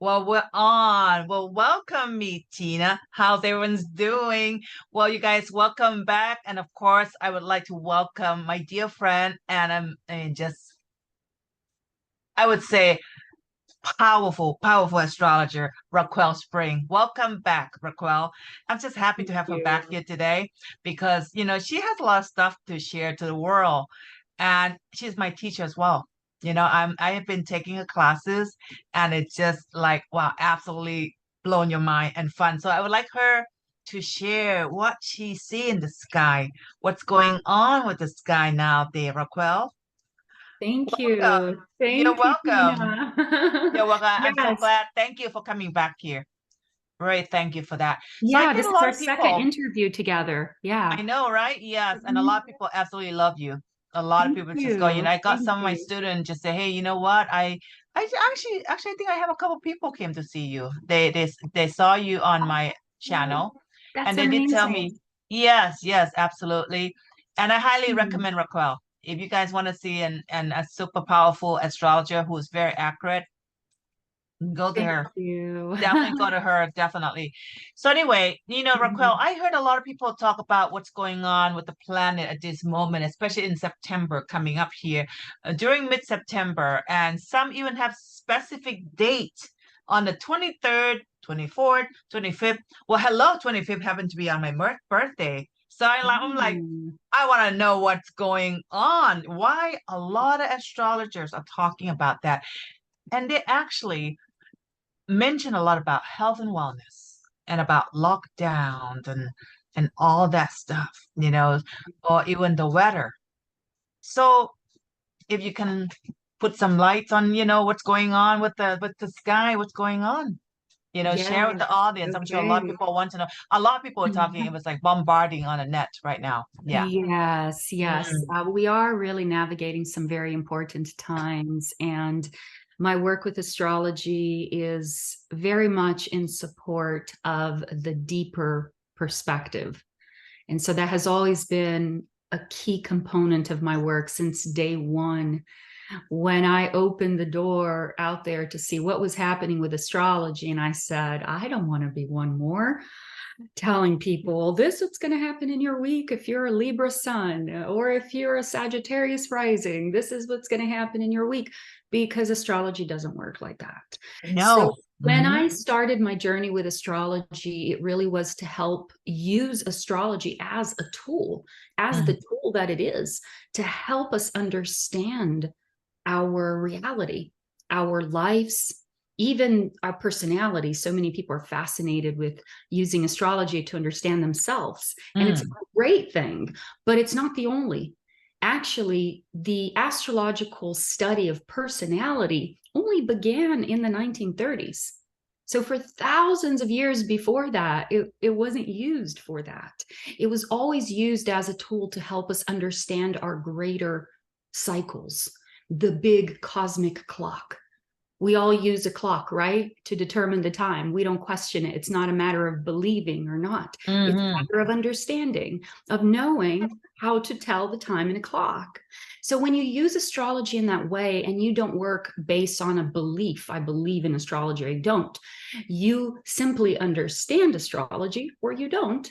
Well, we're on. Well, welcome me, Tina. How's everyone's doing? Well, you guys, welcome back. And of course, I would like to welcome my dear friend and just I would say powerful astrologer, Raquel Spring. Welcome back, Raquel. I'm just happy to Thank have her back you. here today because, she has a lot of stuff to share to the world. And she's my teacher as well. I have been taking her classes and it's just like, wow, absolutely blowing your mind and fun. So I would like her to share what she see in the sky, what's going on with the sky now there, Raquel. Thank you. Welcome. You're Thank you, welcome. Tina. You're welcome. I'm so Yes. glad. Thank you for coming back here. Very thank you for that. So I Yeah, get this a is lot our of second people. interview together. Yeah. I know, right? Yes. And a lot Mhm. of people absolutely love you. A lot of Thank people just go, you. I got Thank some of my you. students just say, hey, you know what? I actually think I have a couple people came to see you. They saw you on my Oh, channel that's and they did tell me, amazing. yes, yes, absolutely. And I highly Hmm. recommend Raquel. If you guys want to see an a super powerful astrologer who's very accurate, go to Thank her. you. Definitely go to her, definitely. So anyway, Raquel, Mhm. I heard a lot of people talk about what's going on with the planet at this moment, especially in September coming up here, during mid-September, and some even have specific date on the 23rd, 24th, 25th. Well, hello, 25th happened to be on my birthday. So I'm like, Mm. I want to know what's going on. Why a lot of astrologers are talking about that. And they actually mention a lot about health and wellness and about lockdowns and all that stuff, or even the weather. So if you can put some lights on, what's going on with the sky, what's going on, share with Yes. the audience. I'm sure a lot of Okay. people want to know. A lot of people are talking, it was like bombarding on the net right now. Yeah. Yes, yes. Mm, We are really navigating some very important times, and my work with astrology is very much in support of the deeper perspective. And so that has always been a key component of my work since day one. When I opened the door out there to see what was happening with astrology, and I said, I don't want to be one more telling people this is what's going to happen in your week if you're a Libra sun or if you're a Sagittarius rising. This is what's going to happen in your week, because astrology doesn't work like that. So no. when Hmm. I started my journey with astrology, it really was to help use astrology as a tool, as the Mm, tool that it is, to help us understand our reality, our lives, even our personality. So many people are fascinated with using astrology to understand themselves. And it's a mm, great thing, but it's not the only. Actually, the astrological study of personality only began in the 1930s. So for thousands of years before that, it wasn't used for that. It was always used as a tool to help us understand our greater cycles, the big cosmic clock. We all use a clock, right? To determine the time. We don't question it. It's not a matter of believing or not. It's a hmm. matter of understanding, of knowing how to tell the time in a clock. So when you use astrology in that way and you don't work based on a belief, I believe in astrology, I don't. You simply understand astrology or you don't,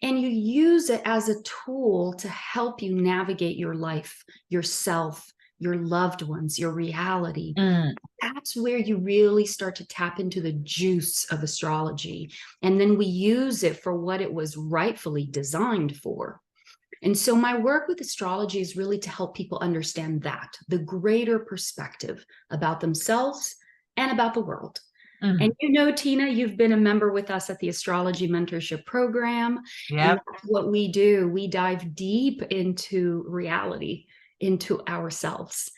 and you use it as a tool to help you navigate your life, yourself, your loved ones, your reality. Mm. That's where you really start to tap into the juice of astrology. And then we use it for what it was rightfully designed for. And so my work with astrology is really to help people understand that, the greater perspective about themselves and about the world. And Mm. Tina, you've been a member with us at the Astrology Mentorship Program. And Yep, that's what we do. We dive deep into reality, into ourselves,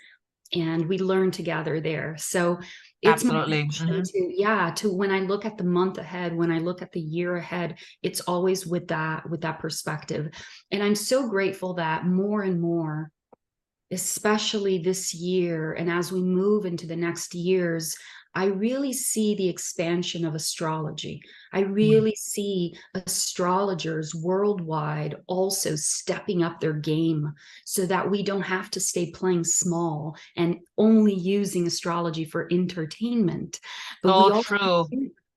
and we learn together there. So it's my absolutely. passion to, yeah, to when I look at the month ahead, when I look at the year ahead, it's always with that perspective. And I'm so grateful that more and more, especially this year, and as we move into the next years, I really see the expansion of astrology. I Mm. really see astrologers worldwide also stepping up their game so that we don't have to stay playing small and only using astrology for entertainment, but we So all, true.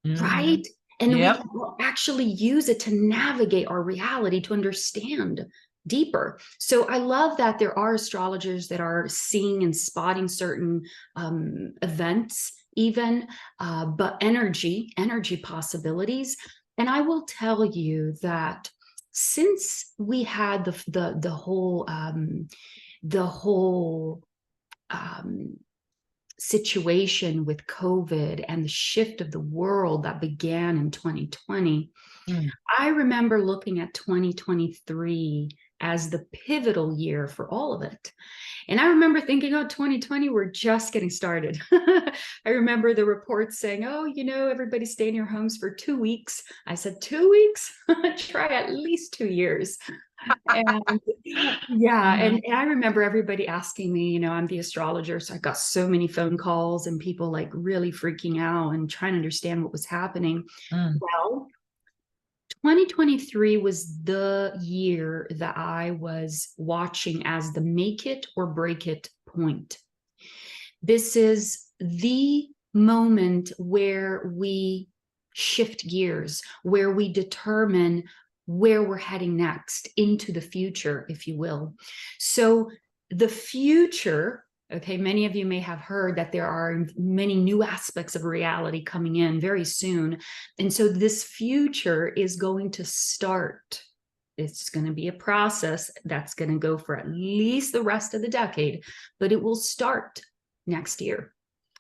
Hmm. right? And we Yep. can actually use it to navigate our reality, to understand deeper. So I love that there are astrologers that are seeing and spotting certain events, even, but energy possibilities. And I will tell you that since we had the whole um, situation with COVID and the shift of the world that began in 2020, Mm. I remember looking at 2023 as the pivotal year for all of it. And I remember thinking, oh, 2020, we're just getting started. I remember the reports saying, oh, everybody stay in your homes for 2 weeks. I said, 2 weeks? Try at least 2 years. And yeah, Mhm. and I remember everybody asking me, I'm the astrologer, so I got so many phone calls and people like really freaking out and trying to understand what was happening. Mm. Well, 2023 was the year that I was watching as the make it or break it point. This is the moment where we shift gears, where we determine where we're heading next into the future, if you will. So the future, okay, many of you may have heard that there are many new aspects of reality coming in very soon. And so this future is going to start. It's going to be a process that's going to go for at least the rest of the decade, but it will start next year.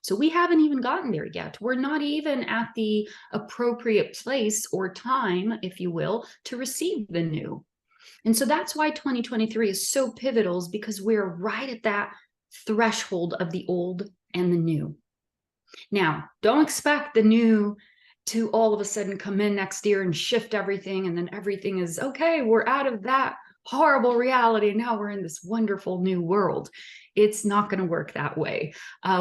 So we haven't even gotten there yet. We're not even at the appropriate place or time, if you will, to receive the new. And so that's why 2023 is so pivotal, is because we're right at that threshold of the old and the new. Now, don't expect the new to all of a sudden come in next year and shift everything, and then everything is okay. We're out of that horrible reality. Now we're in this wonderful new world. It's not going to work that way.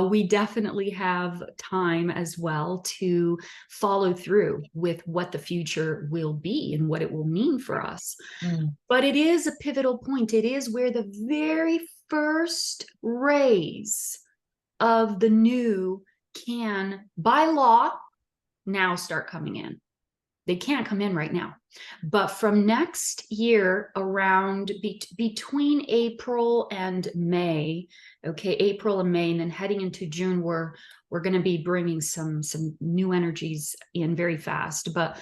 We definitely have time as well to follow through with what the future will be and what it will mean for us. Mm. But it is a pivotal point. It is where the very first rays of the new can, by law, now start coming in. They can't come in right now. But from next year, around between April and May, okay, April and May, and then heading into June, we're going to be bringing some new energies in very fast. But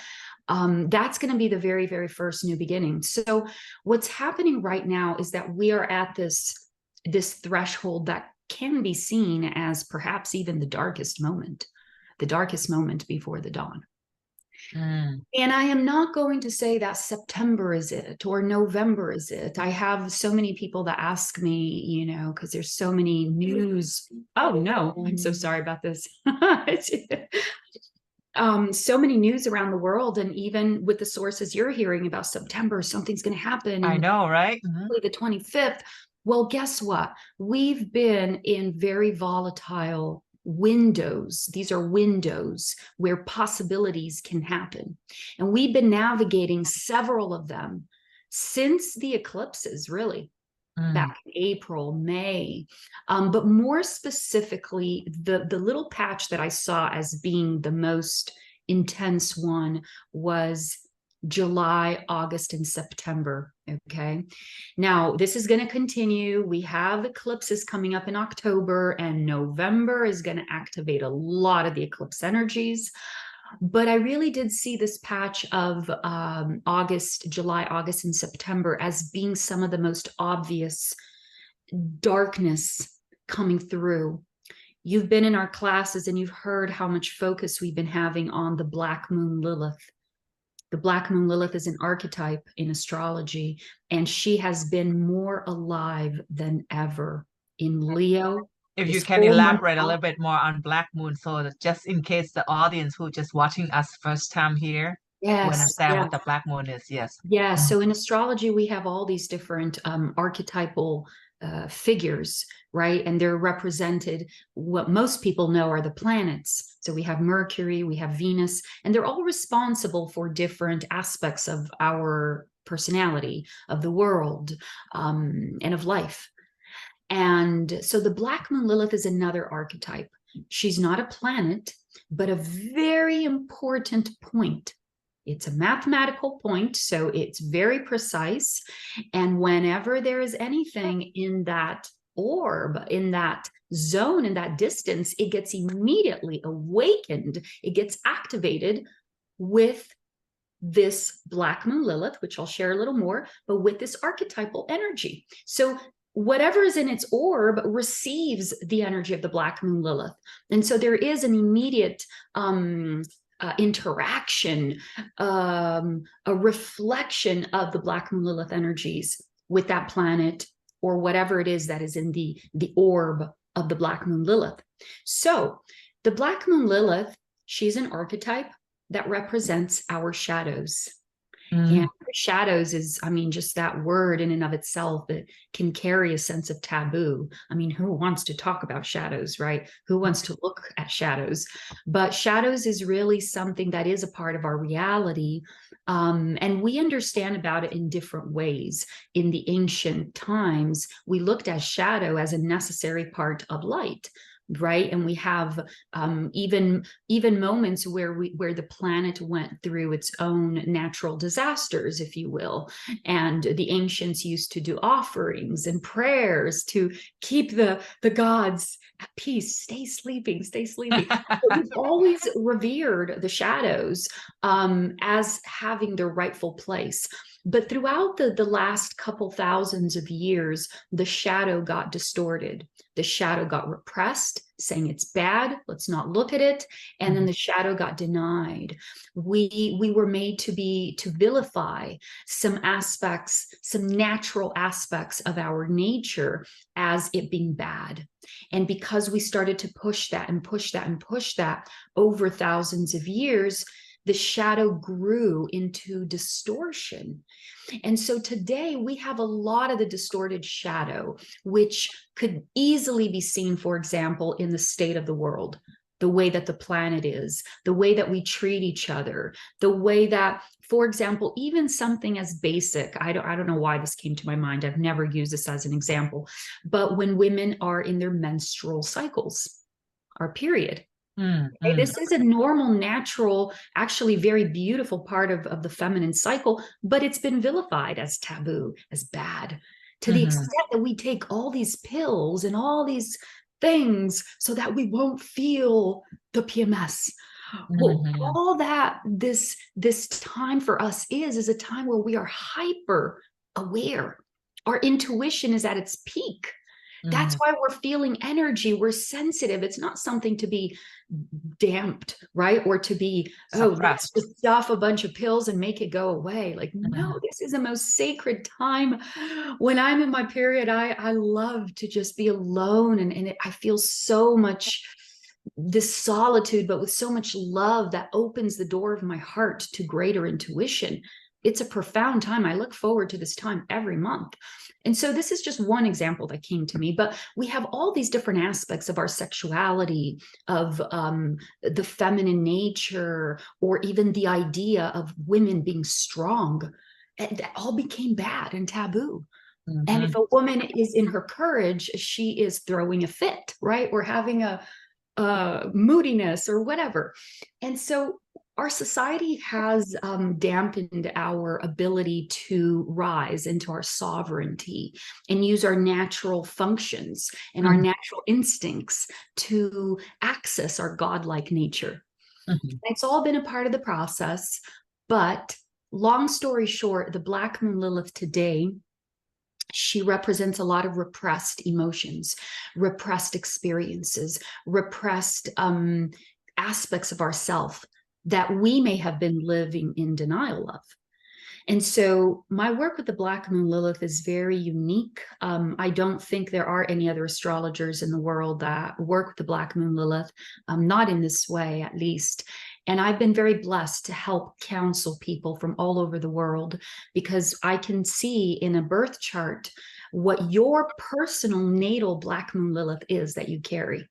that's going to be the very, very first new beginning. So what's happening right now is that we are at this threshold that can be seen as perhaps even the darkest moment before the dawn. Mm. And I am not going to say that September is it or November is it. I have so many people that ask me, because there's so many news. Oh, no, I'm so sorry about this. So many news around the world, and even with the sources you're hearing about September, something's going to happen. I And know, right? Mhm. the 25th. Well, guess what? We've been in very volatile windows. These are windows where possibilities can happen. And we've been navigating several of them since the eclipses, really, Mm. back in April, May. But more specifically, the little patch that I saw as being the most intense one was July, August, and September. Okay. Now, this is going to continue. We have eclipses coming up in October, and November is going to activate a lot of the eclipse energies. But I really did see this patch of July, August, and September as being some of the most obvious darkness coming through. You've been in our classes and you've heard how much focus we've been having on the Black Moon Lilith. The Black Moon Lilith is an archetype in astrology, and she has been more alive than ever in Leo. If you This can whole month, elaborate a little bit more on Black Moon, so that just in case the audience who just watching us first time here will yes, understand yeah. what the Black Moon is. Yes. Yeah, Mm. so in astrology, we have all these different archetypal figures, right? And they're represented, what most people know are the planets. So we have Mercury, we have Venus, and they're all responsible for different aspects of our personality, of the world, and of life. And so the Black Moon Lilith is another archetype. She's not a planet, but a very important point. It's a mathematical point, so it's very precise. And whenever there is anything in that orb, in that zone, in that distance, it gets immediately awakened. It gets activated with this Black Moon Lilith, which I'll share a little more, but with this archetypal energy. So whatever is in its orb receives the energy of the Black Moon Lilith. And so there is an immediate interaction, a reflection of the Black Moon Lilith energies with that planet or whatever it is that is in the orb of the Black Moon Lilith. So the Black Moon Lilith, she's an archetype that represents our shadows. And shadows is, I mean, just that word in and of itself, it can carry a sense of taboo. I mean, who wants to talk about shadows, right? Who wants to look at shadows? But shadows is really something that is a part of our reality. And we understand about it in different ways. In the ancient times, we looked at shadow as a necessary part of light. Right. And we have even moments where the planet went through its own natural disasters, if you will. And the ancients used to do offerings and prayers to keep the gods at peace. Stay sleeping, stay sleeping. We've always revered the shadows as having their rightful place. But throughout the last couple thousands of years, the shadow got distorted. The shadow got repressed, saying it's bad, let's not look at it. And then the shadow got denied. We were made to vilify some aspects, some natural aspects of our nature as it being bad. And because we started to push that and push that and push that over thousands of years, the shadow grew into distortion. And so today we have a lot of the distorted shadow, which could easily be seen, for example, in the state of the world, the way that the planet is, the way that we treat each other, the way that, for example, even something as basic, I don't know why this came to my mind. I've never used this as an example, but when women are in their menstrual cycles, our period. This is a normal, natural, actually very beautiful part of the feminine cycle, but it's been vilified as taboo, as bad, to the extent that we take all these pills and all these things so that we won't feel the PMS. Well, all that this time for us is a time where we are hyper aware. Our intuition is at its peak. That's why we're feeling energy. We're sensitive. It's not something to be damped, right? Or to be, let's just stuff a bunch of pills and make it go away. Like, no, this is the most sacred time. When I'm in my period, I love to just be alone. And I feel so much this solitude, but with so much love that opens the door of my heart to greater intuition. It's a profound time. I look forward to this time every month. And so this is just one example that came to me, but we have all these different aspects of our sexuality, of the feminine nature, or even the idea of women being strong. And that all became bad and taboo. And if a woman is in her courage, she is throwing a fit, right? Or having a moodiness or whatever. And so our society has dampened our ability to rise into our sovereignty and use our natural functions and our natural instincts to access our godlike nature. It's all been a part of the process, but long story short, the Black Moon Lilith today, she represents a lot of repressed emotions, repressed experiences, repressed aspects of ourself that we may have been living in denial of. And so my work with the Black Moon Lilith is very unique. I don't think there are any other astrologers in the world that work with the Black Moon Lilith, not in this way, at least. And I've been very blessed to help counsel people from all over the world, because I can see in a birth chart what your personal natal Black Moon Lilith is that you carry.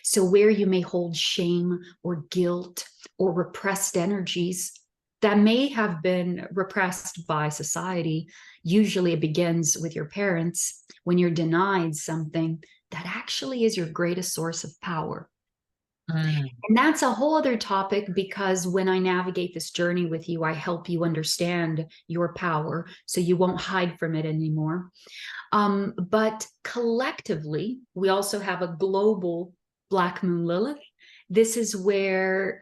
So where you may hold shame or guilt or repressed energies that may have been repressed by society, usually it begins with your parents when you're denied something that actually is your greatest source of power. Mm, And that's a whole other topic, because when I navigate this journey with you, I help you understand your power so you won't hide from it anymore. But collectively, we also have a global Black Moon Lilith. This is where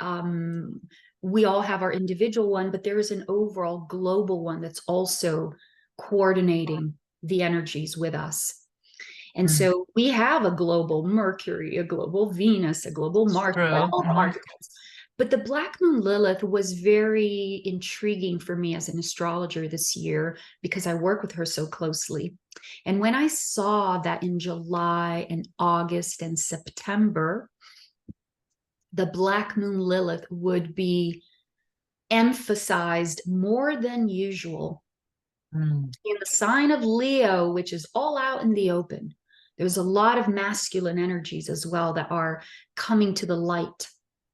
we all have our individual one, but there is an overall global one that's also coordinating the energies with us. And mm. so we have a global Mercury, a global Venus, a global Mars, True. all archetypes. But the Black Moon Lilith was very intriguing for me as an astrologer this year, because I work with her so closely. And when I saw that in July and August and September, the Black Moon Lilith would be emphasized more than usual Mm, in the sign of Leo, which is all out in the open. There's a lot of masculine energies as well that are coming to the light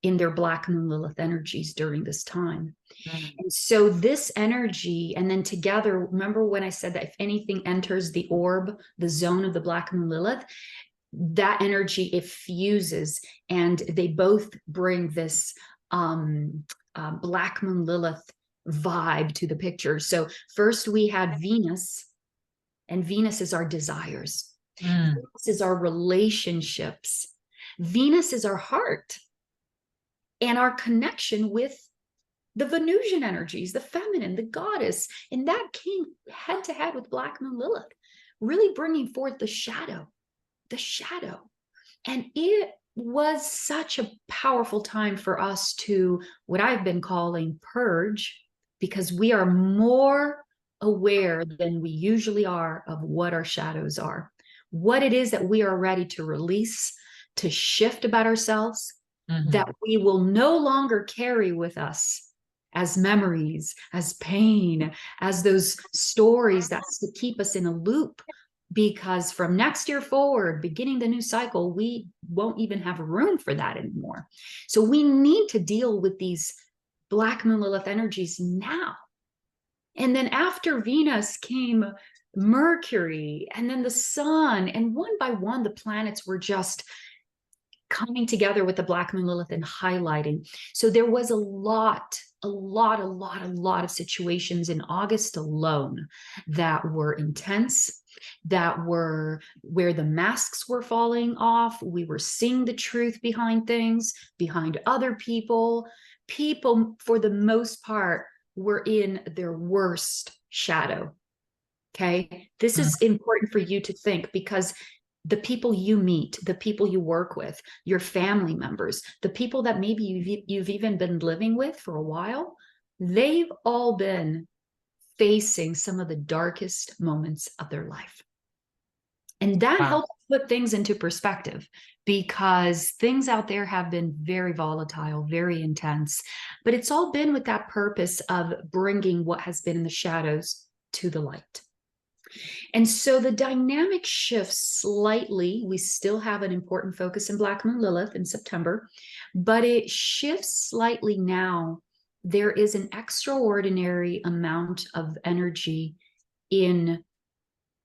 in their Black Moon Lilith energies during this time. mm, And so this energy, and then together, remember when I said that if anything enters the orb, the zone of the Black Moon Lilith, that energy, it fuses, and they both bring this Black Moon Lilith vibe to the picture. So first we had Venus, and Venus is our desires. mm. Venus is our relationships. Venus is our heart and our connection with the Venusian energies, the feminine, the goddess. And that came head to head with Black Moon Lilith, really bringing forth the shadow. And it was such a powerful time for us to, what I've been calling, purge, because we are more aware than we usually are of what our shadows are, what it is that we are ready to release, to shift about ourselves, that we will no longer carry with us as memories, as pain, as those stories that keep us in a loop. Because from next year forward, beginning the new cycle, we won't even have room for that anymore. So we need to deal with these Black Moon Lilith energies now. And then after Venus came Mercury, and then the sun, and one by one, the planets were just coming together with the Black Moon Lilith and highlighting. So there was a lot of situations in August alone that were intense, that were where the masks were falling off. We were seeing the truth behind things, behind other people. People, for the most part, were in their worst shadow. Okay. This is important for you to think, because the people you meet, the people you work with, your family members, the people that maybe you've even been living with for a while, they've all been facing some of the darkest moments of their life. And that Wow. helps put things into perspective, because things out there have been very volatile, very intense, but it's all been with that purpose of bringing what has been in the shadows to the light. And so the dynamic shifts slightly. We still have an important focus in Black Moon Lilith in September, but it shifts slightly now. There is an extraordinary amount of energy in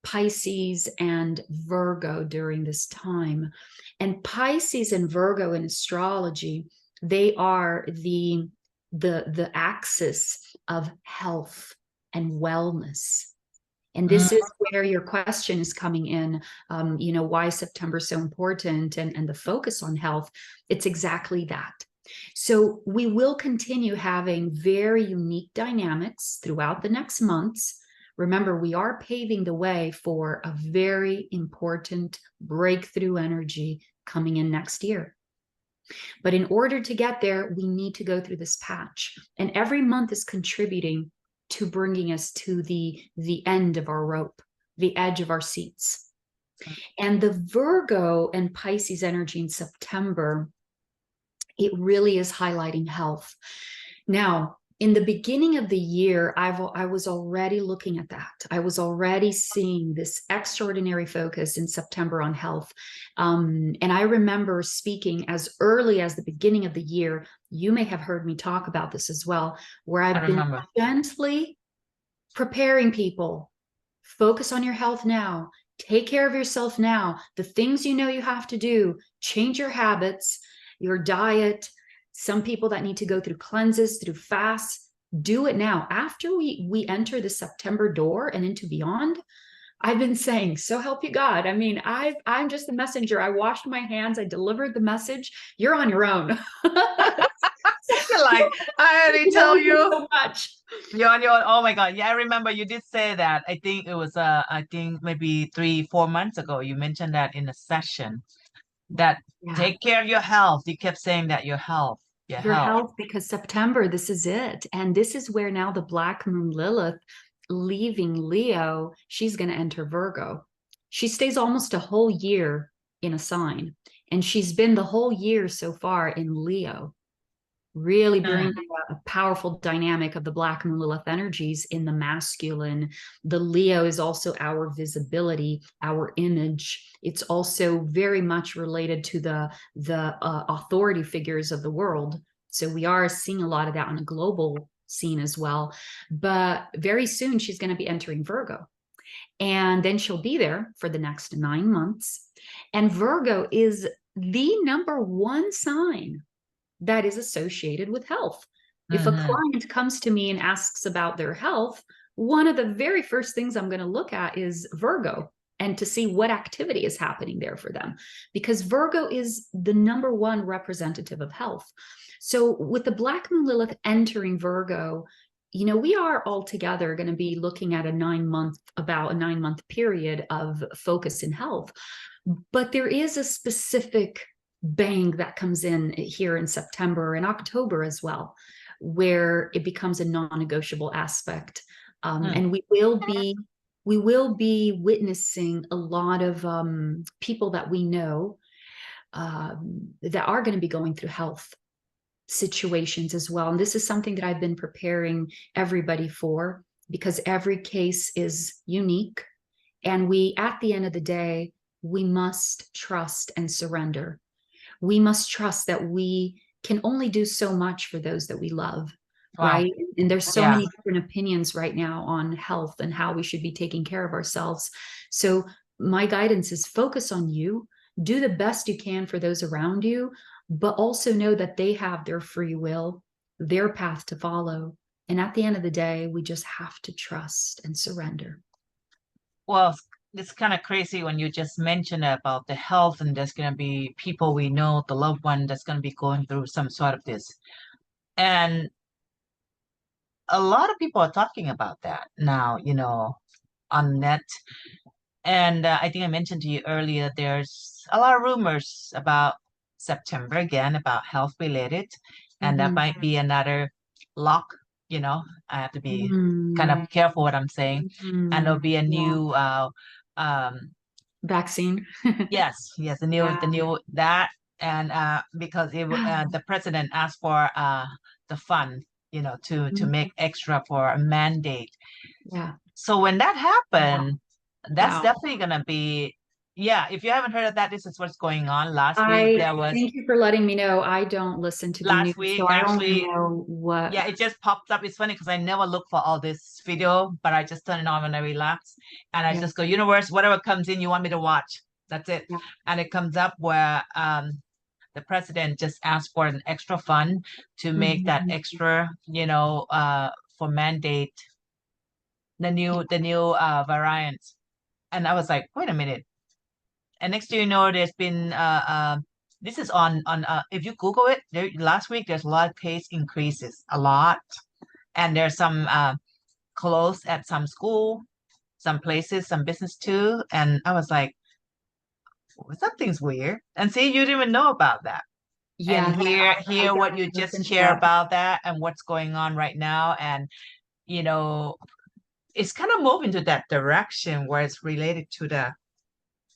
Pisces and Virgo during this time. And Pisces and Virgo in astrology, they are the axis of health and wellness. And this is where your question is coming in, why September is so important, and the focus on health. It's exactly that. So we will continue having very unique dynamics throughout the next months. Remember, we are paving the way for a very important breakthrough energy coming in next year. But in order to get there, we need to go through this patch. And every month is contributing to bringing us to the end of our rope, the edge of our seats. And the Virgo and Pisces energy in September, it really is highlighting health. Now, in the beginning of the year, I was already looking at that. I was already seeing this extraordinary focus in September on health. And I remember speaking as early as the beginning of the year. You may have heard me talk about this as well, where I've been gently preparing people. Focus on your health now. Take care of yourself now. The things you know you have to do, change your habits. your diet. Some people that need to go through cleanses, through fasts, do it now. After we enter the September door and into beyond, I've been saying, so help you God. I mean, I'm just the messenger. I washed my hands. I delivered the message. You're on your own. You're like, I already tell you. So much. You're on your own. Oh my God. Yeah, I remember you did say that. I think it was I think maybe 3, 4 months ago, you mentioned that in a session that Yeah. take care of your health. You kept saying that your Your health. health, because September, this is it. And this is where now the Black Moon Lilith leaving Leo, she's going to enter Virgo. She stays almost a whole year in a sign. And she's been the whole year so far in Leo, really bringing a powerful dynamic of the Black Moon Lilith energies in the masculine. The Leo is also our visibility, our image. It's also very much related to the authority figures of the world. So we are seeing a lot of that on a global scene as well. But very soon she's going to be entering Virgo. And then she'll be there for the next 9 months. And Virgo is the number one sign that is associated with health. If a client comes to me and asks about their health, one of the very first things I'm going to look at is Virgo, and to see what activity is happening there for them, because Virgo is the number one representative of health. So with the Black Moon Lilith entering Virgo, you know, we are all together going to be looking at about a 9 month period of focus in health. But there is a specific bang that comes in here in September and October as well, where it becomes a non-negotiable aspect. And we will be witnessing a lot of people that we know that are going to be going through health situations as well. And this is something that I've been preparing everybody for, because every case is unique. And we, at the end of the day, we must trust and surrender. We must trust that we can only do so much for those that we love, right? And there's so many different opinions right now on health and how we should be taking care of ourselves. So my guidance is focus on you, do the best you can for those around you, but also know that they have their free will, their path to follow. And at the end of the day, we just have to trust and surrender. Well, it's kind of crazy when you just mentioned about the health, and there's going to be people we know, the loved one that's going to be going through some sort of this. And a lot of people are talking about that now, you know, on net. And I think I mentioned to you earlier, there's a lot of rumors about September again, about health related. And that might be another lock, you know, I have to be kind of careful what I'm saying. And there'll be a new vaccine. Yes, the new that. And because the president asked for the fund, you know, to make extra for a mandate. Yeah. So when that happened, that's definitely gonna be, if you haven't heard of that, this is what's going on. Last week there was, thank you for letting me know. I don't listen to the news, so I don't know what. Yeah, it just popped up. It's funny because I never look for all this video, but I just turn it on when I relax, and I just go, universe, whatever comes in, you want me to watch. That's it. And it comes up where the president just asked for an extra fund to make that extra, you know, for mandate the new variant. And I was like, wait a minute. And next thing you know, there's been this is on if you Google it, last week there's a lot of case increases, a lot. And there's some closed at some school, some places, some business too. And I was like, something's weird. And see, you didn't even know about that. And hear what you just share about that and what's going on right now. And you know, it's kind of moving to that direction where it's related to the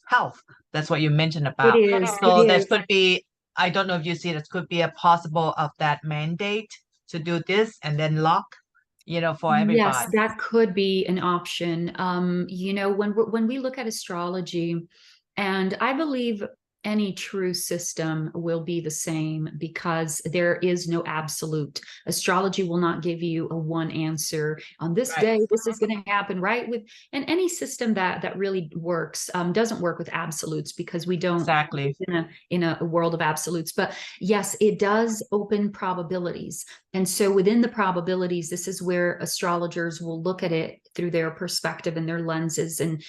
health. That's what you mentioned about. It is. So there could be, I don't know if you see, this could be a possible of that mandate to do this and then lock, you know, for everybody. Yes, that could be an option. You know, when we look at astrology, and I believe any true system will be the same, because there is no absolute. Astrology will not give you a one answer on this Right. day. This is going to happen, right? And any system that really works doesn't work with absolutes, because we don't Exactly. in a world of absolutes. But yes, it does open probabilities. And so within the probabilities, this is where astrologers will look at it through their perspective and their lenses. And,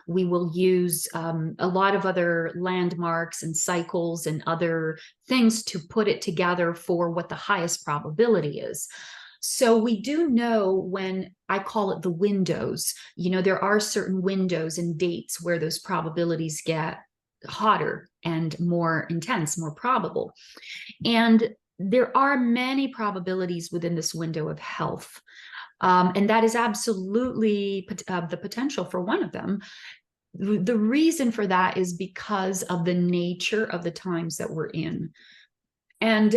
we will use a lot of other landmarks and cycles and other things to put it together for what the highest probability is. So we do know, when I call it the windows, there are certain windows and dates where those probabilities get hotter and more intense, more probable. And there are many probabilities within this window of health. And that is absolutely the potential for one of them. The reason for that is because of the nature of the times that we're in. And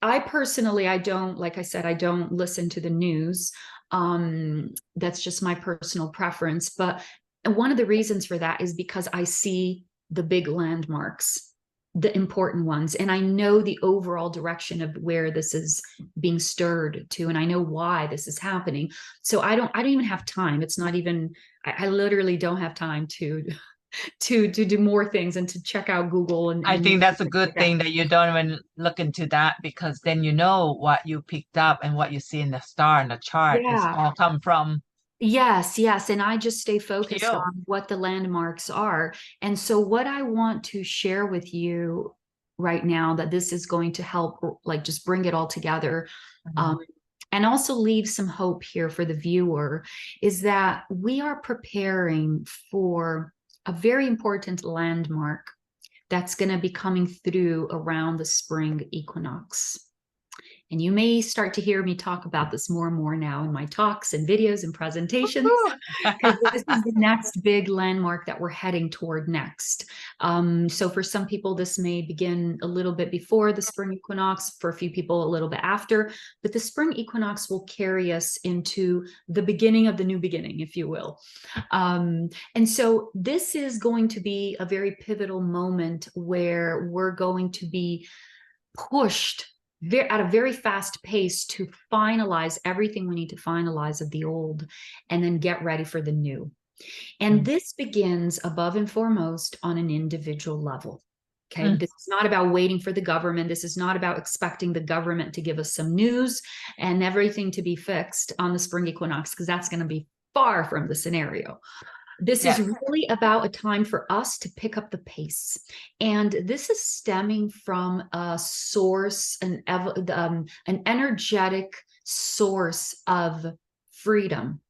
I personally, like I said, I don't listen to the news. That's just my personal preference. But one of the reasons for that is because I see the big landmarks, the important ones, and I know the overall direction of where this is being stirred to, and I know why this is happening. So I don't even have time. It's not even, I literally don't have time to do more things and to check out Google and I think that's a good like thing that you don't even look into that, because then you know what you picked up and what you see in the star and the chart is yeah. all come from Yes. And I just stay focused you. on what the landmarks are. And so what I want to share with you right now, that this is going to help, like, just bring it all together, Mhm. and also leave some hope here for the viewer, is that we are preparing for a very important landmark that's going to be coming through around the spring equinox. And you may start to hear me talk about this more and more now in my talks and videos and presentations, because this is the next big landmark that we're heading toward next. So for some people, this may begin a little bit before the spring equinox, for a few people a little bit after, but the spring equinox will carry us into the beginning of the new beginning, if you will. And so this is going to be a very pivotal moment where we're going to be pushed at a very fast pace to finalize everything we need to finalize of the old, and then get ready for the new. And this begins above and foremost on an individual level. Okay. Mm. This is not about waiting for the government. This is not about expecting the government to give us some news and everything to be fixed on the spring equinox, because that's going to be far from the scenario. This is Yes. really about a time for us to pick up the pace. And this is stemming from a source, an energetic source of freedom.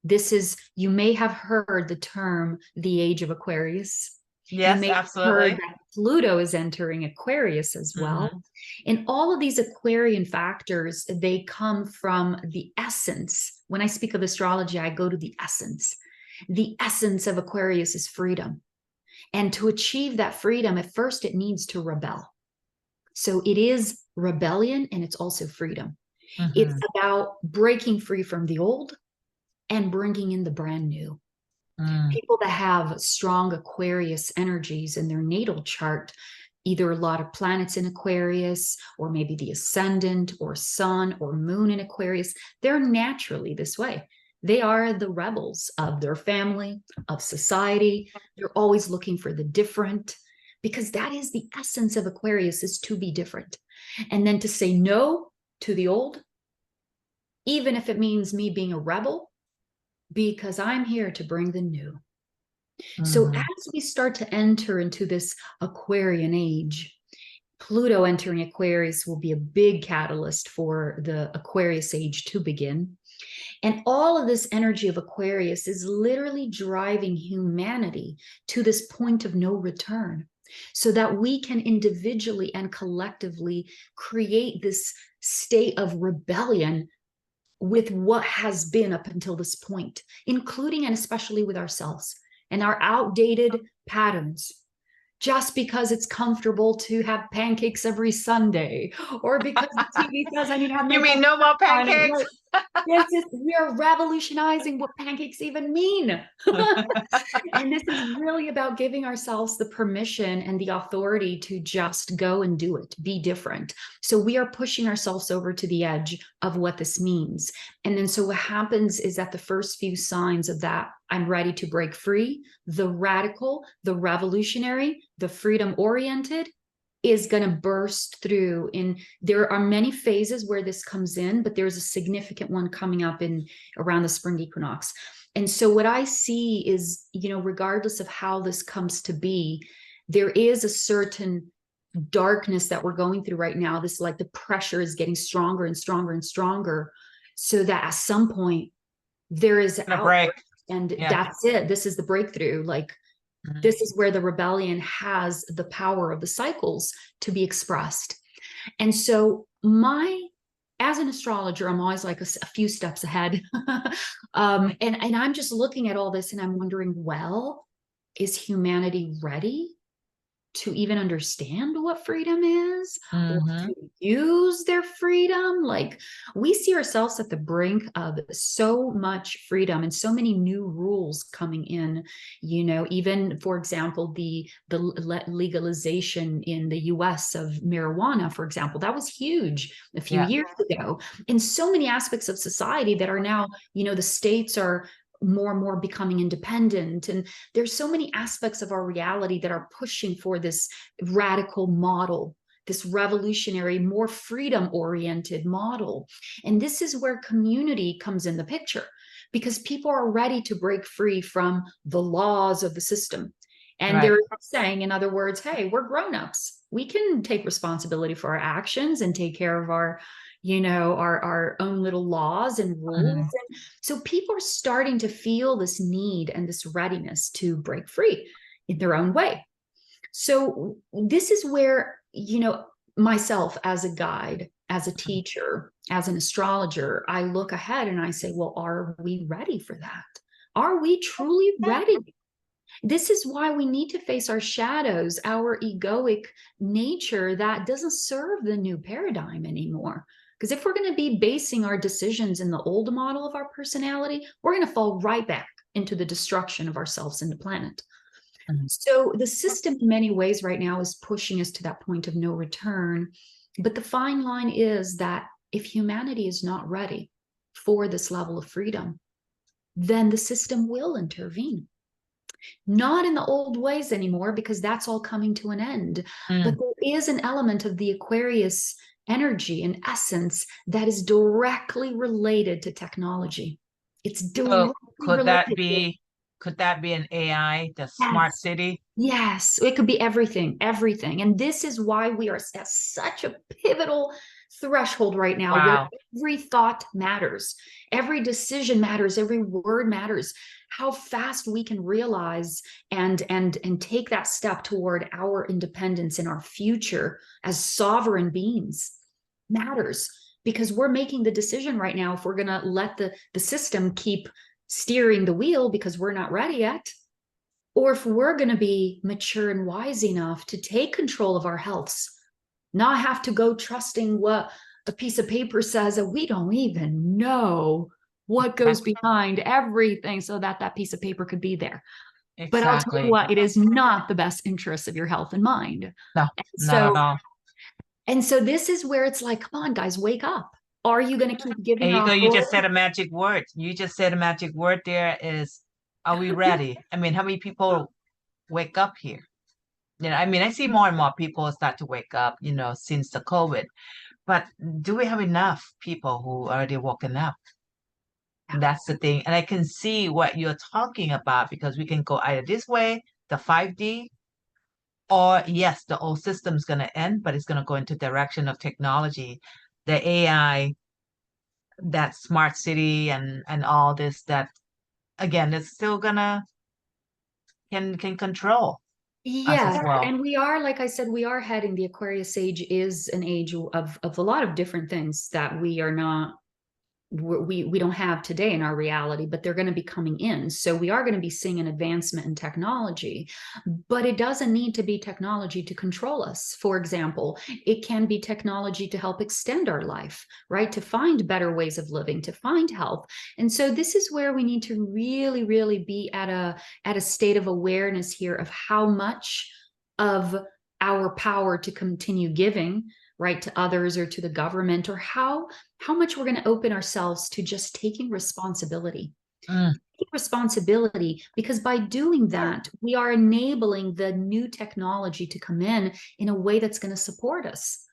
This is, you may have heard the term the age of Aquarius. You Yes, may have heard absolutely. that Pluto is entering Aquarius as well. Mhm. And all of these Aquarian factors, they come from the essence. When I speak of astrology, I go to the essence. The essence of Aquarius is freedom. And to achieve that freedom, at first it needs to rebel. So it is rebellion, and it's also freedom. It's Mhm. about breaking free from the old and bringing in the brand new. Mm. People that have strong Aquarius energies in their natal chart, either a lot of planets in Aquarius, or maybe the ascendant or sun or moon in Aquarius, they're naturally this way. They are the rebels of their family, of society. They're always looking for the different, because that is the essence of Aquarius, is to be different. And then to say no to the old, even if it means me being a rebel, because I'm here to bring the new. So Mhm. as we start to enter into this Aquarian age, Pluto entering Aquarius will be a big catalyst for the Aquarius age to begin. And all of this energy of Aquarius is literally driving humanity to this point of no return, so that we can individually and collectively create this state of rebellion with what has been up until this point, including and especially with ourselves and our outdated patterns. Just because it's comfortable to have pancakes every Sunday, or because the TV says I need to have You makeup mean no more on, pancakes? We are revolutionizing what pancakes even mean. And this is really about giving ourselves the permission and the authority to just go and do it, be different. So we are pushing ourselves over to the edge of what this means. And then so what happens is that the first few signs of that, I'm ready to break free, the radical, the revolutionary, the freedom oriented, is going to burst through. And there are many phases where this comes in, but there's a significant one coming up in around the spring equinox. And so what I see is, regardless of how this comes to be, there is a certain darkness that we're going through right now. This, like, the pressure is getting stronger and stronger and stronger, so that at some point there is a break. And yeah. That's it. This is the breakthrough. Like, this is where the rebellion has the power of the cycles to be expressed. And so as an astrologer, I'm always like a few steps ahead. And I'm just looking at all this and I'm wondering, well, is humanity ready to even understand what freedom is, or to use their freedom? Like, we see ourselves at the brink of so much freedom and so many new rules coming in, even, for example, the legalization in the US of marijuana, for example, that was huge a few years ago. In so many aspects of society that are now, the states are more and more becoming independent. And there's so many aspects of our reality that are pushing for this radical model, this revolutionary, more freedom oriented model. And this is where community comes in the picture, because people are ready to break free from the laws of the system. And they're saying, in other words, hey, we're grown-ups. We can take responsibility for our actions and take care of our own little laws and rules. And so people are starting to feel this need and this readiness to break free in their own way. So this is where, myself as a guide, as a teacher, as an astrologer, I look ahead and I say, well, are we ready for that? Are we truly ready? This is why we need to face our shadows, our egoic nature that doesn't serve the new paradigm anymore. Because if we're going to be basing our decisions in the old model of our personality, we're going to fall right back into the destruction of ourselves and the planet. So the system in many ways right now is pushing us to that point of no return. But the fine line is that if humanity is not ready for this level of freedom, then the system will intervene. Not in the old ways anymore, because that's all coming to an end. But there is an element of the Aquarius energy and essence that is directly related to technology. It's directly related. Could that be an AI, the smart city? Yes, it could be everything. And this is why we are at such a pivotal threshold right now, where every thought matters, every decision matters, every word matters. How fast we can realize and take that step toward our independence and our future as sovereign beings matters, because we're making the decision right now if we're going to let the system keep steering the wheel because we're not ready yet, or if we're going to be mature and wise enough to take control of our healths, not have to go trusting what a piece of paper says that we don't even know what goes behind everything, so that piece of paper could be there. But I'll tell you what, it is not the best interest of your health and mind. No, not at all. And so this is where it's like, come on, guys, wake up. Are you going to keep giving up? You just said a magic word. You just said a magic word there is, are we ready? I mean, how many people wake up here? I see more and more people start to wake up, since the COVID. But do we have enough people who are already woken up? That's the thing. And I can see what you're talking about, because we can go either this way, the 5D, or yes, the old system's going to end, but it's going to go into direction of technology, the AI, that smart city and all this, that again, it's still gonna can control us as well. And we are, like I said, we are heading, the Aquarius age is an age of a lot of different things that we are not we don't have today in our reality, but they're going to be coming in. So we are going to be seeing an advancement in technology, but it doesn't need to be technology to control us. For example, it can be technology to help extend our life, right? To find better ways of living, to find health. And so this is where we need to really, really be at a state of awareness here of how much of our power to continue giving, right, to others or to the government, or how much we're going to open ourselves to just taking responsibility. Mm. Responsibility, because by doing that, we are enabling the new technology to come in a way that's going to support us.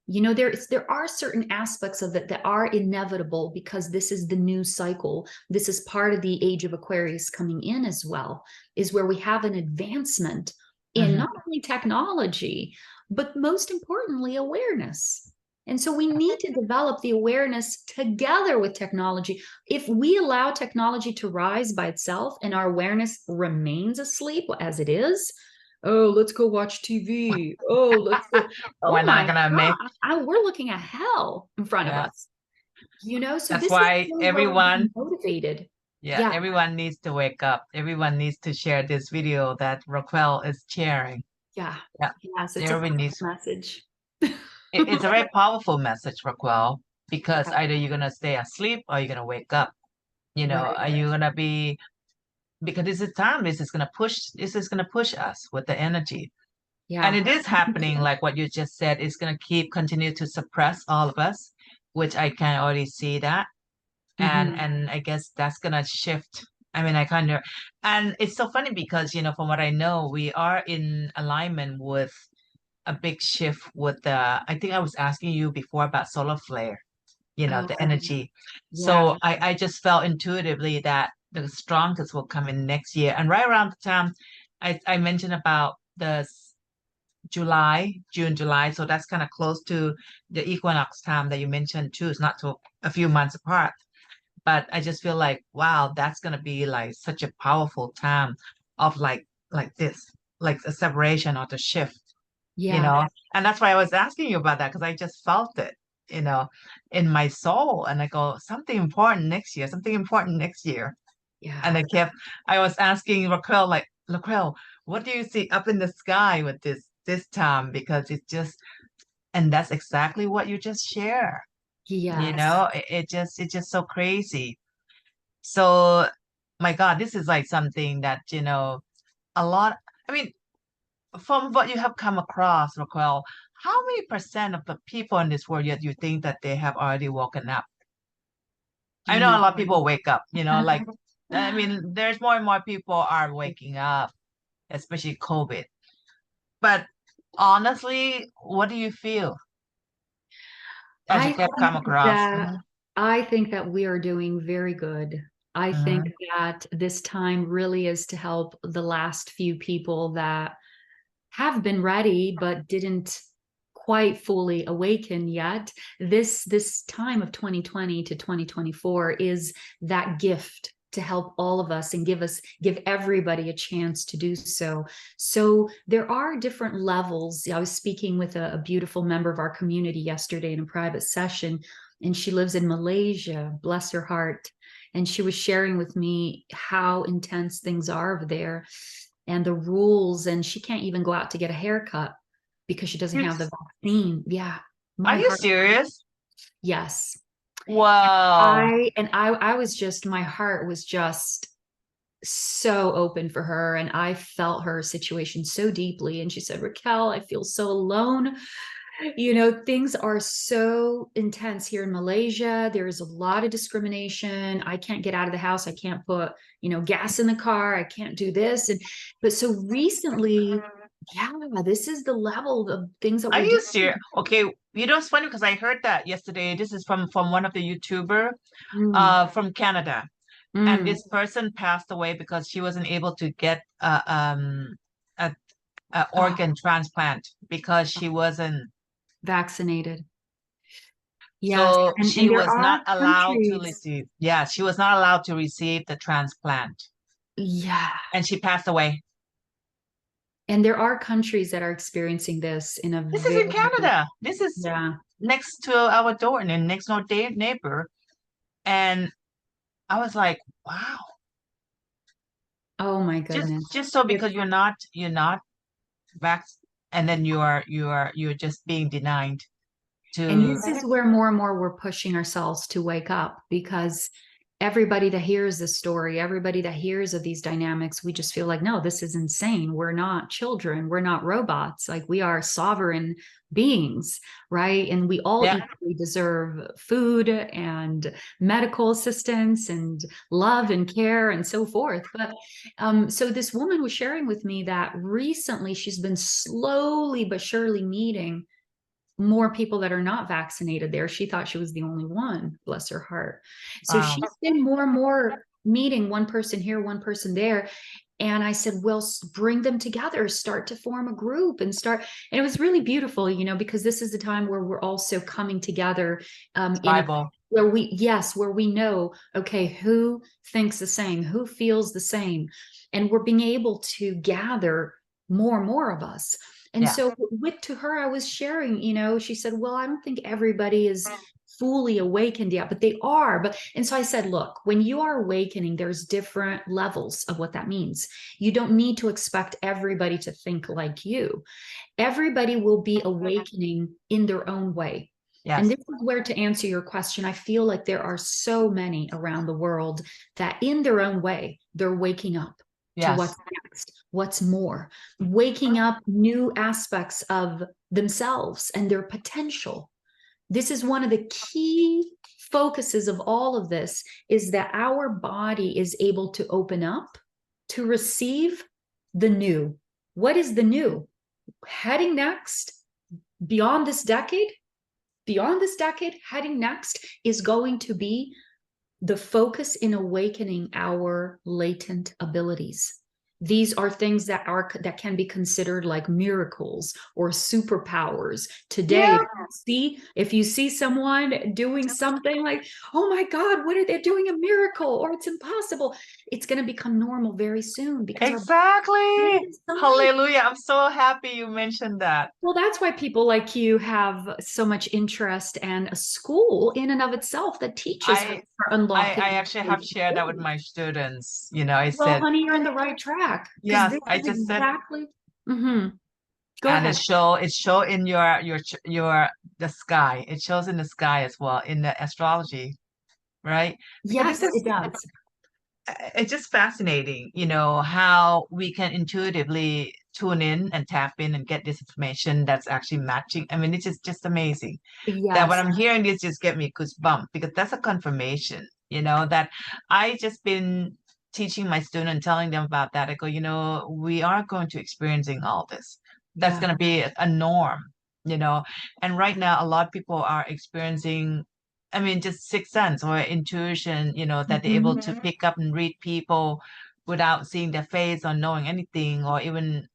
You know, there are certain aspects of it that are inevitable because this is the new cycle. This is part of the age of Aquarius coming in as well, is where we have an advancement in not only technology, but most importantly, awareness. And so we need to develop the awareness together with technology. If we allow technology to rise by itself and our awareness remains asleep as it is, oh, let's go watch TV. Oh, let's go. Oh We're not my gonna make. God, we're looking at hell in front of Yeah. us. You know, so That's this is why really where we're everyone, getting motivated. yeah, Yeah, everyone needs to wake up. Everyone needs to share this video that Raquel is sharing. yeah, Yeah, yes, it's a everyone powerful needs. message. It's a very powerful message, Raquel, because Yeah, either you're gonna stay asleep or you're gonna wake up. You know, right. are you gonna be, because this is time. This is gonna push us with the energy. And Yeah. it is happening, like what you just said, it's going to continue to suppress all of us, which I can already see that. Hmm. And I guess that's going to shift. I mean, I kind of, and it's so funny because, from what I know, we are in alignment with a big shift with I think I was asking you before about solar flare, the Oh, energy. yeah. So I just felt intuitively that the strongest will come in next year. And right around the time I mentioned about the June, July. So that's kind of close to the equinox time that you mentioned too. It's not till a few months apart. But I just feel like, wow, that's gonna be like such a powerful time of like this, like a separation or the shift, you Yeah. know. And that's why I was asking you about that because I just felt it, you know, in my soul. And I go, something important next year, something important next year. Yeah. And I was asking Raquel, like, Raquel, what do you see up in the sky with this time? Because it's just, and that's exactly what you just share. Yes. It's just so crazy. So, my God, this is like something that, a lot, I mean, from what you have come across, Raquel, how many percent of the people in this world yet you think that they have already woken up? I You know know. a lot of people wake up, like, I mean, there's more and more people are waking up, especially COVID. But honestly, what do you feel as you I kept think come across? that I think that we are doing very good. I think Mhm. that this time really is to help the last few people that have been ready but didn't quite fully awaken yet. This time of 2020 to 2024 is that gift to help all of us and give everybody a chance to do so. So there are different levels. I was speaking with a beautiful member of our community yesterday in a private session, and she lives in Malaysia, bless her heart. And she was sharing with me how intense things are over there and the rules, and she can't even go out to get a haircut because she doesn't have the vaccine. Yeah, Are my you heart. serious? Yes. Wow. I was just, my heart was just so open for her, and I felt her situation so deeply. And she said, Raquel, I feel so alone. You know, things are so intense here in Malaysia. There is a lot of discrimination. I can't get out of the house. I can't put, gas in the car. I can't do this. But so recently, yeah, this is the level of things that Are we're you doing. serious? Okay, it's funny because I heard that yesterday. This is from one of the YouTuber Mm, from Canada. And mm, this person passed away because she wasn't able to get a, a oh, organ transplant because she wasn't. vaccinated. Yes. So And she there was are not allowed to countries. receive. Yeah, she was not allowed to receive the transplant, Yeah. and she passed away. And there are countries that are experiencing this in a This is in very, Canada. This is yeah. next to our door and next door neighbor. And I was like, wow, Oh my just goodness. just so It, because you're not vax, and then you're just being denied and to. this is where more and more we're pushing ourselves to wake up, because everybody that hears this story, everybody that hears of these dynamics, we just feel like, no, this is insane. We're not children. We're not robots. Like, we are sovereign beings, right? And we all Yeah. equally deserve food and medical assistance and love and care and so forth. But so this woman was sharing with me that recently she's been slowly but surely meeting more people that are not vaccinated there. She thought she was the only one, bless her heart. So Wow. she's been more and more meeting one person here, one person there. And I said, well, bring them together, start to form a group and start. And it was really beautiful, because this is the time where we're also coming together in a Bible. where where we know, okay, who thinks the same, who feels the same. And we're being able to gather more and more of us. And Yeah. so to her, I was sharing, she said, well, I don't think everybody is fully awakened yet, but they are. And so I said, look, when you are awakening, there's different levels of what that means. You don't need to expect everybody to think like you. Everybody will be awakening in their own way. And Yes. this is where, to answer your question, I feel like there are so many around the world that in their own way, they're waking up to Yes. what's next, what's more, waking up new aspects of themselves and their potential. This is one of the key focuses of all of this, is that our body is able to open up to receive the new. What is the new? Heading next, beyond this decade, heading next is going to be the focus in awakening our latent abilities. These are things that can be considered like miracles or superpowers. Today, Yeah. if you see someone doing something like, oh my God, what are they doing? A miracle, or it's impossible. It's going to become normal very soon, because our Exactly. inside. Hallelujah. I'm so happy you mentioned that. Well, that's why people like you have so much interest, and a school in and of itself that teaches how to I I unlocking. actually have shared that with my students. I Well, said, honey, you're on the right track, because yes, this I is just said, exactly. Hmm. Go and ahead. it show in your the sky. It shows in the sky as well in the astrology, right? Because this Yes, is it does. it's just fascinating, how we can intuitively tune in and tap in and get this information that's actually matching. I mean, it's just amazing that when Yes. I'm hearing this just get me goosebumps, because that's a confirmation, that I just been teaching my student, telling them about that. I go, we are going to experiencing all this. That's Yeah. going to be a norm, you know. And right now, a lot of people are experiencing, I mean, just sixth sense or intuition, that they're able Hmm. to pick up and read people without seeing their face or knowing anything, or even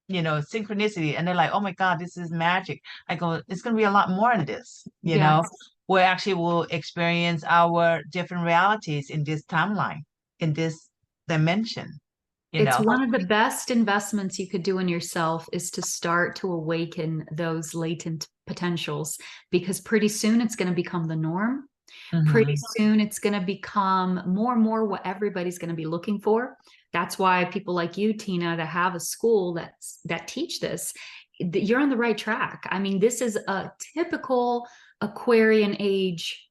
synchronicity. And they're like, oh my God, this is magic. I go, it's going to be a lot more than this, Yes. we actually will experience our different realities in this timeline, in this dimension, you It's know. one of the best investments you could do in yourself, is to start to awaken those latent potentials, because pretty soon it's going to become the norm. Pretty Hmm. soon it's going to become more and more what everybody's going to be looking for. That's why people like you, Tina, that have a school that teach this, you're on the right track. I mean, this is a typical Aquarian age,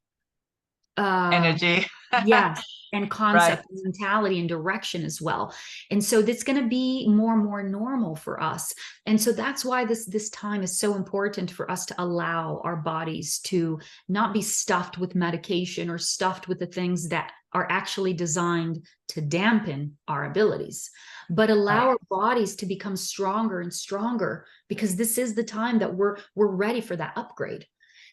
uh, Energy. yes, and Right. concept, mentality, and direction as well. And so that's going to be more and more normal for us. And so that's why this time is so important, for us to allow our bodies to not be stuffed with medication or stuffed with the things that are actually designed to dampen our abilities, but allow Right. our bodies to become stronger and stronger, because this is the time that we're ready for that upgrade.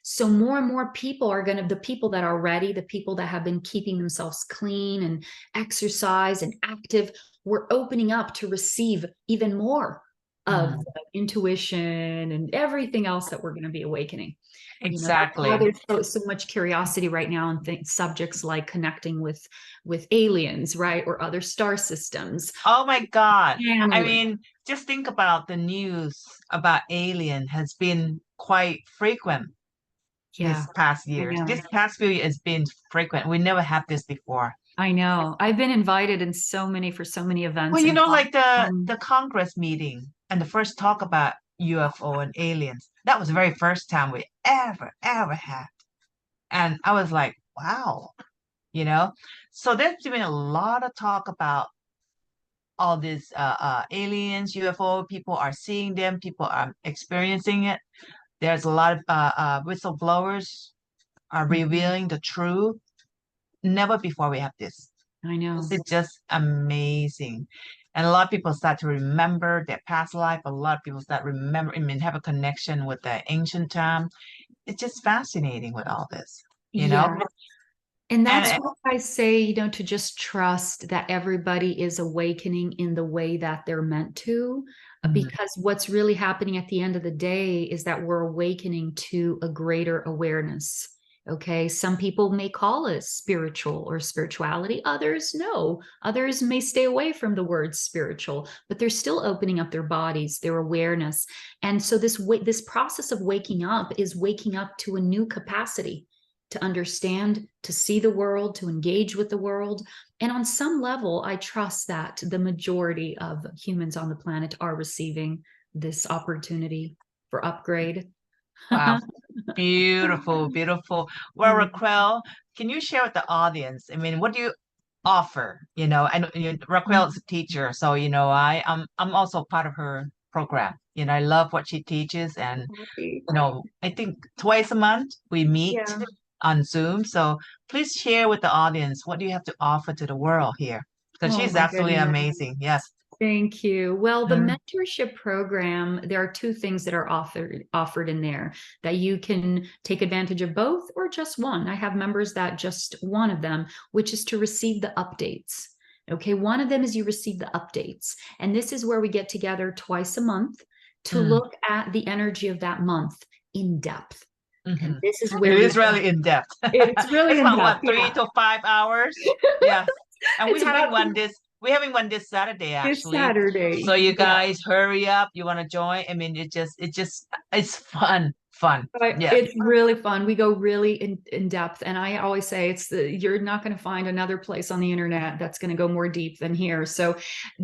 So more and more people are going to, the people that are ready, the people that have been keeping themselves clean and exercise and active, we're opening up to receive even more of Mhm. intuition and everything else that we're going to be awakening. That's why Exactly. there's so much curiosity right now on subjects like connecting with aliens, right, or other star systems. Oh my God. I Channeling. mean, just think about the news about alien has been quite frequent, Yeah, this past I years. know. This past few years has been frequent. We never had this before. I know. I've been invited in for so many Well, events you and know, like um, the Congress meeting and the first talk about UFO and aliens. That was the very first time we ever had. And I was like, wow, you know. So there's been a lot of talk about all these aliens, UFO. People are seeing them. People are experiencing it. There's a lot of whistleblowers are mhm, revealing the truth. Never before we have this. I This know. is just amazing. And a lot of people start to remember their past life. A lot of people start remember, I mean, have a connection with the ancient time. It's just fascinating with all this, you know? Yeah. And that's And why I say, to just trust that everybody is awakening in the way that they're meant to. mhm, Because what's really happening at the end of the day is that we're awakening to a greater awareness. Okay. Some people may call it spiritual or spirituality. Others, no. Others may stay away from the word spiritual, but they're still opening up their bodies, their awareness. And so this process of waking up is waking up to a new capacity to understand, to see the world, to engage with the world. And on some level, I trust that the majority of humans on the planet are receiving this opportunity for upgrade. wow. Beautiful, beautiful. Well, Raquel, can you share with the audience? I mean, what do you offer? You know, and Raquel is a teacher, so I'm also part of her program. You know, I love what she teaches, and I think twice a month we meet Yeah. on Zoom. So please share with the audience what do you have to offer to the world here? Because Oh she's my absolutely goodness. amazing. Yes. Thank you. Well, the Mhm. mentorship program, there are two things that are offered in there that you can take advantage of both or just one. I have members that just one of them, which is to receive the updates. Okay, one of them is you receive the updates. And this is where we get together twice a month to Mm, look at the energy of that month in depth. And mhm. this is It where we is really in depth. it's really It's in about depth. what, Yeah. 3 to 5 hours? Yes. And It's about we're having one this Saturday this actually. So Saturday. you Yeah. guys hurry up. You want to join? I mean, it's fun, fun. But Yes. it's really fun. We go really in depth. And I always say you're not going to find another place on the internet that's going to go more deep than here. So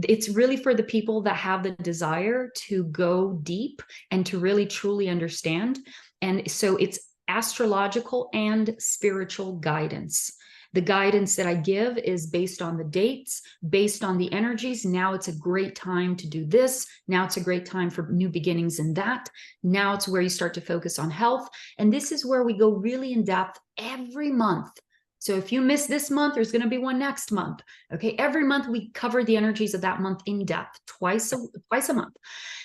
it's really for the people that have the desire to go deep and to really truly understand. And so it's astrological and spiritual guidance. The guidance that I give is based on the dates, based on the energies. Now it's a great time to do this. Now it's a great time for new beginnings in that. Now it's where you start to focus on health. And this is where we go really in depth every month. So if you miss this month, there's going to be one next month. Okay. Every month we cover the energies of that month in depth, twice a month.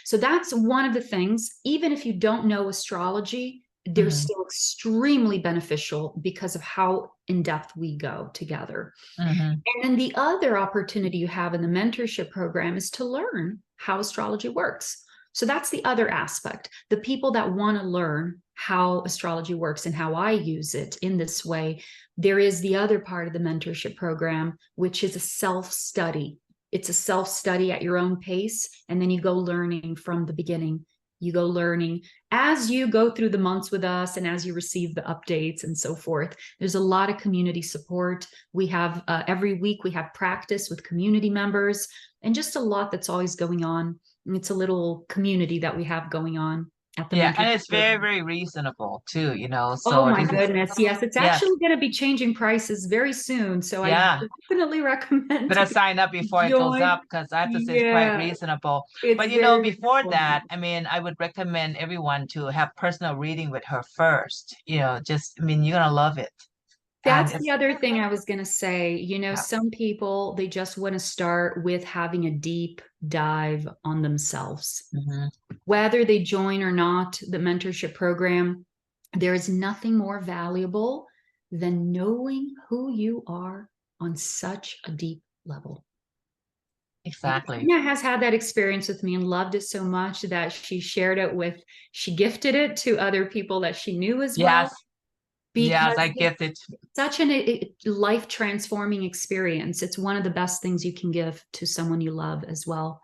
So that's one of the things. Even if you don't know astrology, they're Hmm. still extremely beneficial because of how in depth we go together. Hmm. And then the other opportunity you have in the mentorship program is to learn how astrology works. So that's the other aspect. The people that want to learn how astrology works and how I use it in this way, there is the other part of the mentorship program, which is a self-study. It's a self-study at your own pace, and then you go learning from the beginning. You go learning as you go through the months with us and as you receive the updates and so forth. There's a lot of community support. We have every week we have practice with community members and just a lot that's always going on. And it's a little community that we have going on at the Yeah, and mentorship it's very, program. very reasonable too, Oh So my this is goodness. Yes, it's yes, actually going to be changing prices very soon. So I yeah. definitely recommend Better to sign up before it goes join. up because I have to say it's quite Yeah, reasonable. it's But very before reasonable. that, I mean, I would recommend everyone to have personal reading with her first. I mean, you're gonna love it. And That's it's the other thing I was going to say. yeah. Some people, they just want to start with having a deep dive on themselves. Hmm. Whether they join or not the mentorship program, there is nothing more valuable than knowing who you are on such a deep level. And Exactly. Tina has had that experience with me and loved it so much that she gifted it to other people that she knew as well Yes, yes, because I get it. such a life transforming experience. It's one of the best things you can give to someone you love as well.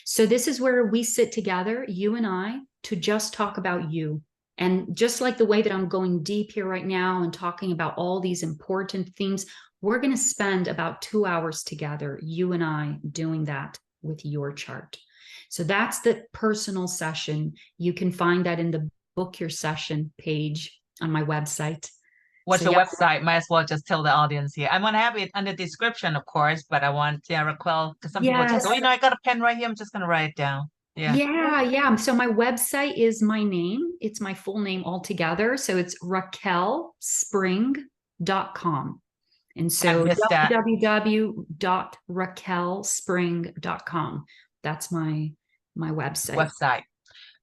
So this is where we sit together, you and I, to just talk about you And just like the way that I'm going deep here right now and talking about all these important themes, we're going to spend about 2 hours together, you and I, doing that with your chart. So that's the personal session. You can find that in the book your session page on my website. What's So the yeah, website? Might as well just tell the audience here. I'm gonna have it under description, of course, but I want, yeah, Raquel, because some people just, yes, oh, I got a pen right here. I'm just gonna write it down. Yeah. yeah. So my website is my name. It's my full name altogether. So it's raquelspring.com. And Can't so miss that www.raquelspring.com. That's my website. website.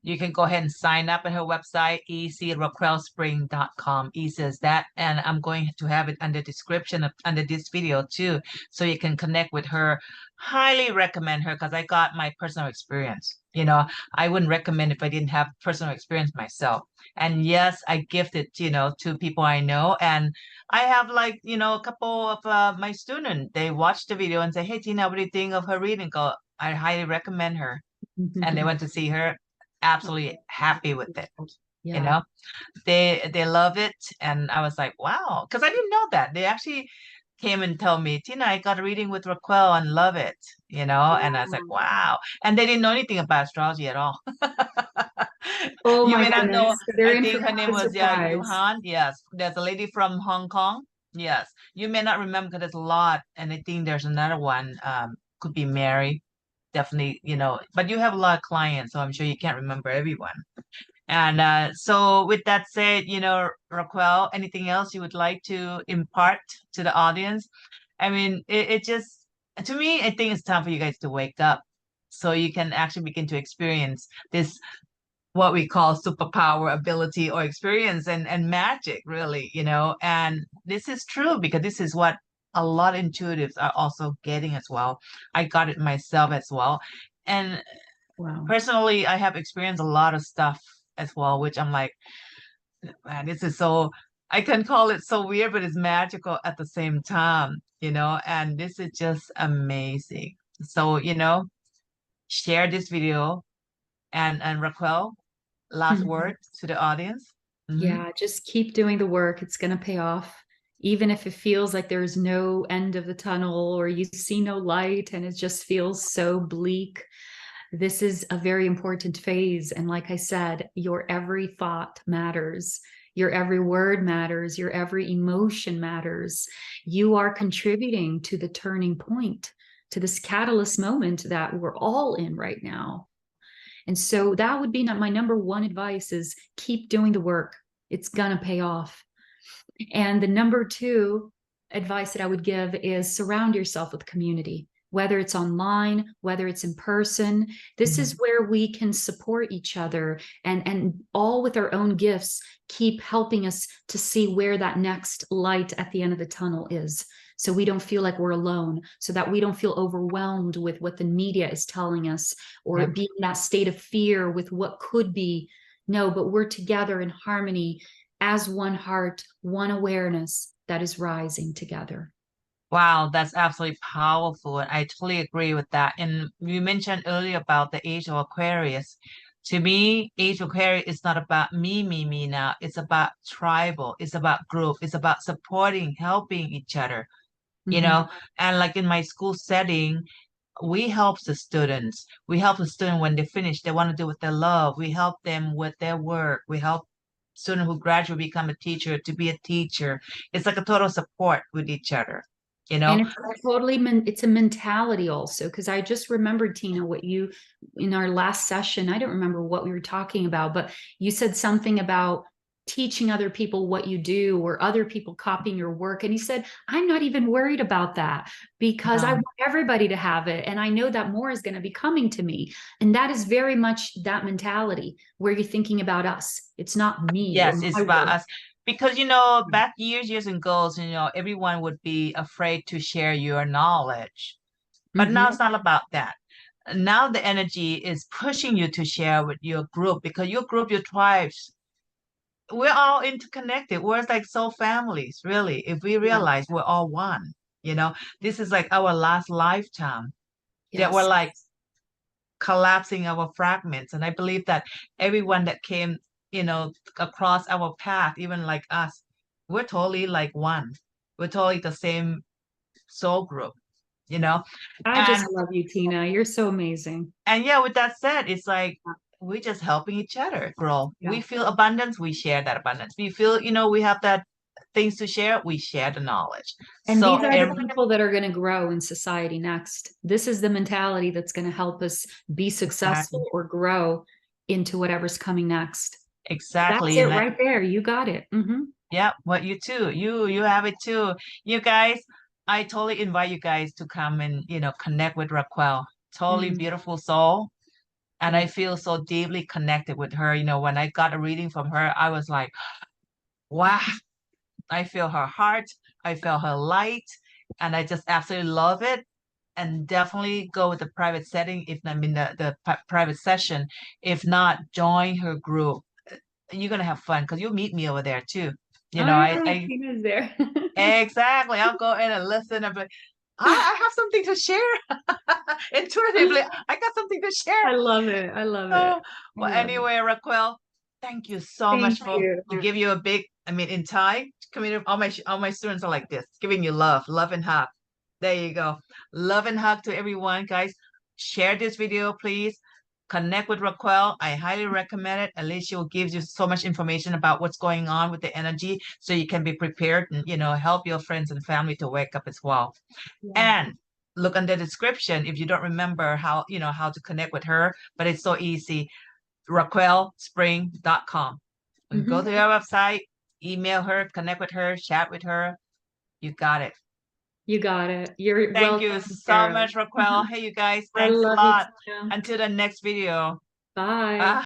You can go ahead and sign up at her website, easy@raquelspring.com. Easy as that. And I'm going to have it under description under this video too, so you can connect with her. Highly recommend her because I got my personal experience. I wouldn't recommend if I didn't have personal experience myself. And yes, I gift it, to people I know. And I have like, a couple of my students, they watch the video and say, hey, Tina, what do you think of her reading? Go, I highly recommend her. And they went to see her, absolutely happy with it. You Yeah. know, they love it, and I was like, wow, because I didn't know that they actually came and told me, Tina, I got a reading with Raquel and love it. And I was like, wow, and they didn't know anything about astrology at all. Oh You my may not goodness. know. So they're I in for think her quite name a was, yeah, surprise. Yuhan. Yes, there's a lady from Hong Kong. Yes, you may not remember because there's a lot, and I think there's another one. Could be Mary. Definitely, but you have a lot of clients, so I'm sure you can't remember everyone. And so, with that said, Raquel, anything else you would like to impart to the audience? I mean, it just, to me, I think it's time for you guys to wake up so you can actually begin to experience this, what we call superpower ability or experience and magic, really, And this is true because this is what a lot of intuitives are also getting as well. I got it myself as well. And Wow. personally, I have experienced a lot of stuff as well, which I'm like, man, this is so, I can call it so weird, but it's magical at the same time, and this is just amazing. So, share this video and Raquel, last Mhm. word to the audience. Hmm. Yeah, just keep doing the work. It's going to pay off. Even if it feels like there's no end of the tunnel or you see no light and it just feels so bleak, this is a very important phase. And like I said, your every thought matters. Your every word matters. Your every emotion matters. You are contributing to the turning point, to this catalyst moment that we're all in right now. And so that would be my number one advice is keep doing the work. It's going to pay off. And the number two advice that I would give is surround yourself with community, whether it's online, whether it's in person. This is where we can support each other and all with our own gifts, keep helping us to see where that next light at the end of the tunnel is. So we don't feel like we're alone, so that we don't feel overwhelmed with what the media is telling us or Yep. be in that state of fear with what could be. No, but we're together in harmony as one heart, one awareness that is rising together. Wow, that's absolutely powerful. And I totally agree with that. And you mentioned earlier about the age of Aquarius. To me, age of Aquarius is not about me now. It's about tribal. It's about group. It's about supporting, helping each other, you Mhm. know. And like in my school setting, we help the students. We help the student when they finish, they want to do what they love. We help them with their work. We help student who graduate become a teacher to be a teacher. It's like a total support with each other, you And know? it's totally, it's a mentality also, because I just remembered, Tina, what you, in our last session, I don't remember what we were talking about, but you said something about teaching other people what you do or other people copying your work. And you said, I'm not even worried about that because I Um, want everybody to have it. And I know that more is going to be coming to me. And that is very much that mentality where you're thinking about us. It's not me or yes, it's my about work. us. Because, back years ago, everyone would be afraid to share your knowledge. But now Mhm. it's not about that. Now the energy is pushing you to share with your group because your group, your tribes, we're all interconnected. We're like soul families, really. If we Yeah. realize we're all one, this is like our last lifetime that we're Yes. like collapsing our fragments. And I believe that everyone that came across our path, even like us, we're totally like one. We're totally the same soul group, you know? I And just love you, Tina. You're so amazing. and yeah, with that said, it's like we're just helping each other grow. Yeah. We feel abundance, we share that abundance. We feel, we have that things to share, we share the knowledge. And So these are the every people that are going to grow in society next. This is the mentality that's going to help us be exactly, successful or grow into whatever's coming next. That's exactly. it And right there. You got it. yeah, what you too. You have it too. You guys, I totally invite you guys to come and, connect with Raquel. Totally Mm, beautiful soul. And I thank feel so deeply connected with her. When I got a reading from her, I was like, wow, I feel her heart. I feel her light. And I just absolutely love it. And definitely go with the private setting if I mean the private session. If not, join her group. You're gonna have fun because you'll meet me over there too. Oh, yeah, I Tina's there. exactly. I'll go in and listen and be like, I have something to share. Intuitively, I got something to share. I love it. I love it. So, I well, love it. anyway, Raquel, thank you so much Thank for you. to give you a big. I mean, in Thai community, all my students are like this, giving you love and hug. There you go, love and hug to everyone, guys. Share this video, please. Connect with Raquel. I highly recommend it. At least she'll give you so much information about what's going on with the energy, so you can be prepared and help your friends and family to wake up as well. Yeah. And look on the description if you don't remember how to connect with her, but it's so easy. RaquelSpring.com. And go to Mhm. her website, email her, connect with her, chat with her. You got it. You got it. You're Thank well you taken so care of. much, Raquel. Hey, you guys, I thanks a love you, lot. Tina. Until the next video. Bye. Bye.